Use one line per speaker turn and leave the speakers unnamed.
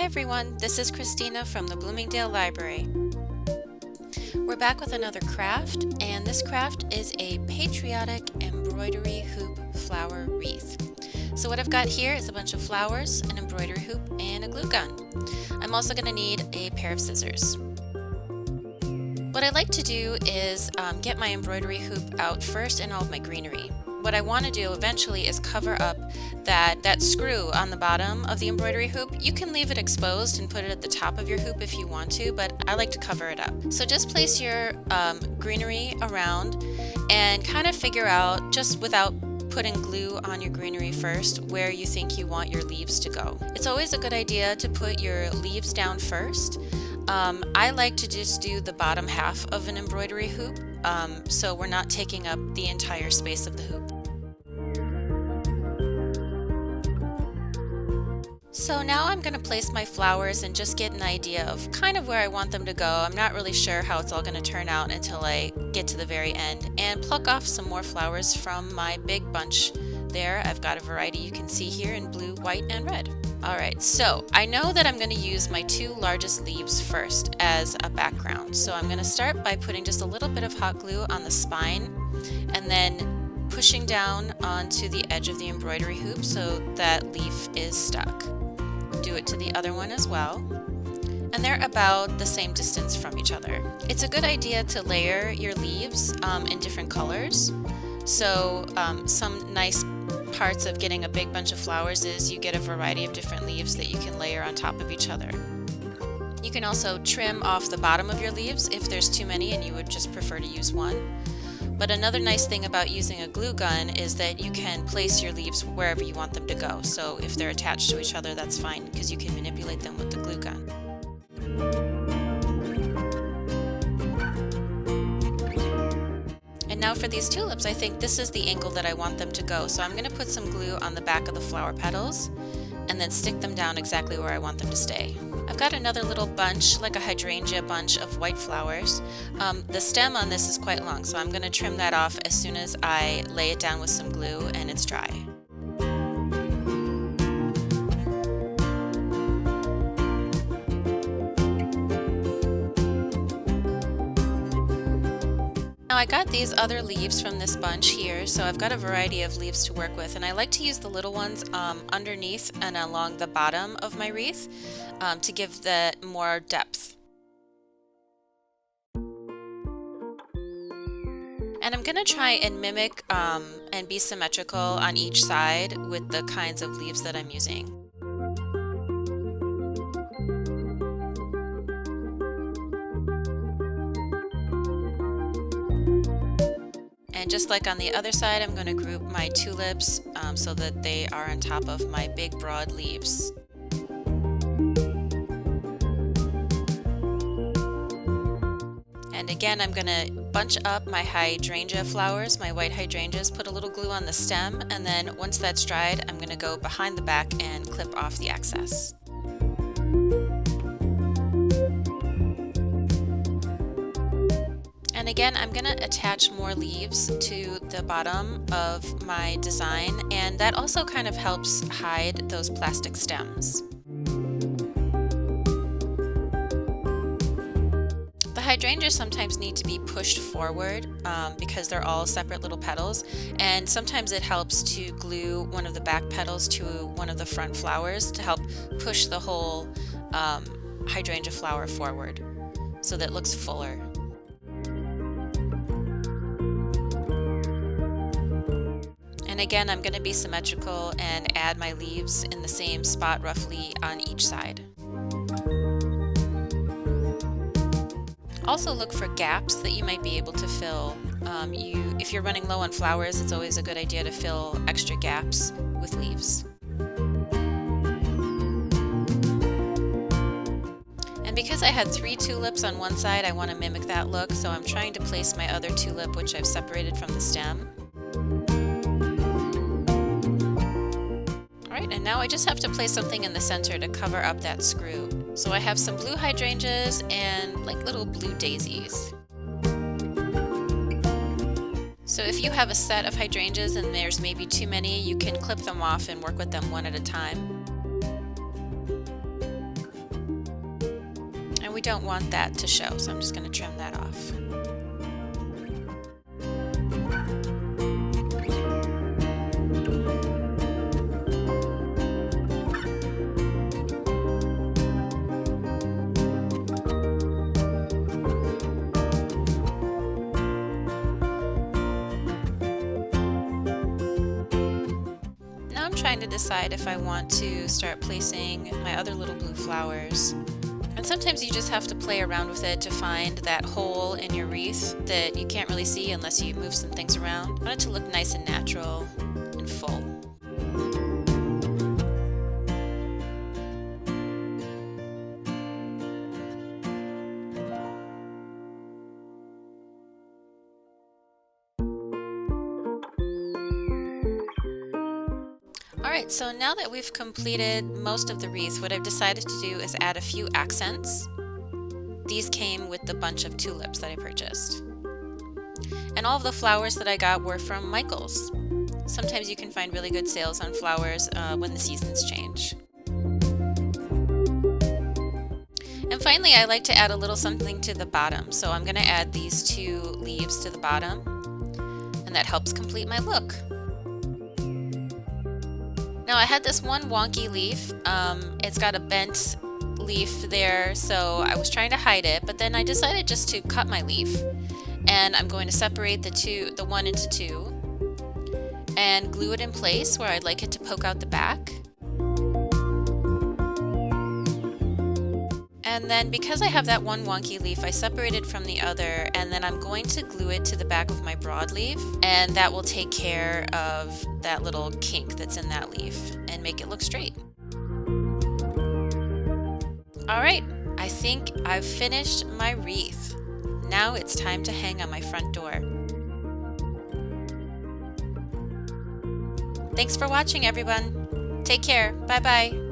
everyone, this is Christina from the Bloomingdale Library. We're back with another craft, and this craft is a Patriotic embroidery hoop flower wreath. So what I've got here is a bunch of flowers, an embroidery hoop, and a glue gun. I'm also going to need a pair of scissors. What I like to do is get my embroidery hoop out first and all of my greenery. What I want to do eventually is cover up that screw on the bottom of the embroidery hoop. You can leave it exposed and put it at the top of your hoop if you want to, but I like to cover it up. So just place your greenery around and kind of figure out, just without putting glue on your greenery first, where you think you want your leaves to go. It's always a good idea to put your leaves down first. I like to just do the bottom half of an embroidery hoop, so we're not taking up the entire space of the hoop. So now I'm going to place my flowers and just get an idea of kind of where I want them to go. I'm not really sure how it's all going to turn out until I get to the very end, and pluck off some more flowers from my big bunch there. I've got a variety you can see here in blue, white, and red. Alright, so I know that I'm going to use my two largest leaves first as a background. So I'm going to start by putting just a little bit of hot glue on the spine and then pushing down onto the edge of the embroidery hoop so that leaf is stuck. Do it to the other one as well. And they're about the same distance from each other. It's a good idea to layer your leaves in different colors. So some nice parts of getting a big bunch of flowers is you get a variety of different leaves that you can layer on top of each other. You can also trim off the bottom of your leaves if there's too many and you would just prefer to use one. But another nice thing about using a glue gun is that you can place your leaves wherever you want them to go. So if they're attached to each other, that's fine because you can manipulate them with the glue gun. And now for these tulips, I think this is the angle that I want them to go. So I'm going to put some glue on the back of the flower petals and then stick them down exactly where I want them to stay. I've got another little bunch, like a hydrangea bunch of white flowers. The stem on this is quite long, so I'm going to trim that off as soon as I lay it down with some glue and it's dry. Now I got these other leaves from this bunch here, so I've got a variety of leaves to work with, and I like to use the little ones underneath and along the bottom of my wreath to give that more depth. And I'm going to try and mimic and be symmetrical on each side with the kinds of leaves that I'm using. And just like on the other side, I'm going to group my tulips so that they are on top of my big broad leaves. And again, I'm going to bunch up my hydrangea flowers, my white hydrangeas, put a little glue on the stem, and then once that's dried, I'm going to go behind the back and clip off the excess. And again, I'm going to attach more leaves to the bottom of my design, and that also kind of helps hide those plastic stems. The hydrangeas sometimes need to be pushed forward because they're all separate little petals, and sometimes it helps to glue one of the back petals to one of the front flowers to help push the whole hydrangea flower forward so that it looks fuller. And again, I'm going to be symmetrical and add my leaves in the same spot roughly on each side. Also look for gaps that you might be able to fill. If you're running low on flowers, it's always a good idea to fill extra gaps with leaves. And because I had 3 tulips on one side, I want to mimic that look, so I'm trying to place my other tulip, which I've separated from the stem. Alright, and now I just have to place something in the center to cover up that screw. So I have some blue hydrangeas and like little blue daisies. So if you have a set of hydrangeas and there's maybe too many, you can clip them off and work with them one at a time. don't want that to show, so I'm just going to trim that off. Now I'm trying to decide if I want to start placing my other little blue flowers. And sometimes you just have to play around with it to find that hole in your wreath that you can't really see unless you move some things around. I want it to look nice and natural and full. Alright, so now that we've completed most of the wreath, what I've decided to do is add a few accents. These came with the bunch of tulips that I purchased. And all of the flowers that I got were from Michael's. Sometimes you can find really good sales on flowers when the seasons change. And finally, I like to add a little something to the bottom. So I'm going to add these 2 leaves to the bottom, and that helps complete my look. Now I had this one wonky leaf. It's got a bent leaf there, so I was trying to hide it, but then I decided just to cut my leaf, and I'm going to separate the one into 2 and glue it in place where I'd like it to poke out the back. And then because I have that one wonky leaf, I separated from the other, and then I'm going to glue it to the back of my broadleaf, and that will take care of that little kink that's in that leaf and make it look straight. Alright, I think I've finished my wreath. Now it's time to hang on my front door. Thanks for watching, everyone. Take care. Bye-bye.